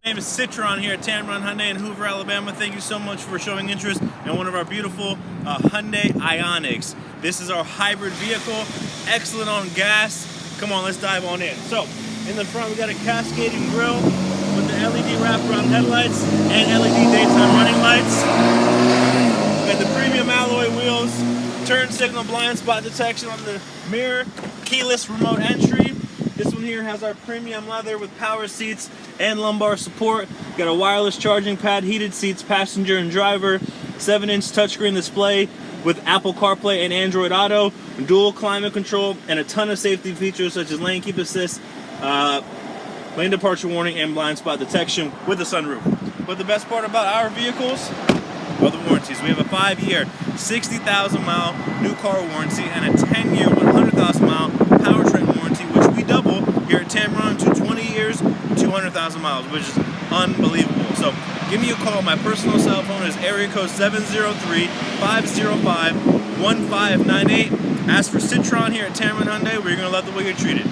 My name is Tameron here at Tameron Hyundai in Hoover, Alabama. Thank you so much for showing interest in one of our beautiful Hyundai Ioniqs. This is our hybrid vehicle, excellent on gas. Come on, let's dive on in. So, in the front we got a cascading grille with the LED wraparound headlights and LED daytime running lights. We got the premium alloy wheels, turn signal blind spot detection on the mirror, keyless remote entry. This one here has our premium leather with power seats and lumbar support. Got a wireless charging pad, heated seats, passenger and driver, 7-inch touchscreen display with Apple CarPlay and Android Auto, dual climate control, and a ton of safety features such as lane keep assist, lane departure warning, and blind spot detection with a sunroof. But the best part about our vehicles are the warranties. We have a 5-year, 60,000-mile new car warranty and a 10-year, 100,000-mile powertrain warranty, which we double here at Tameron to 20 years, 200,000 miles, which is unbelievable. So give me a call. My personal cell phone is area code 703-505-1598. Ask for Tameron here at Tameron Hyundai. We're going to love the way you're treated.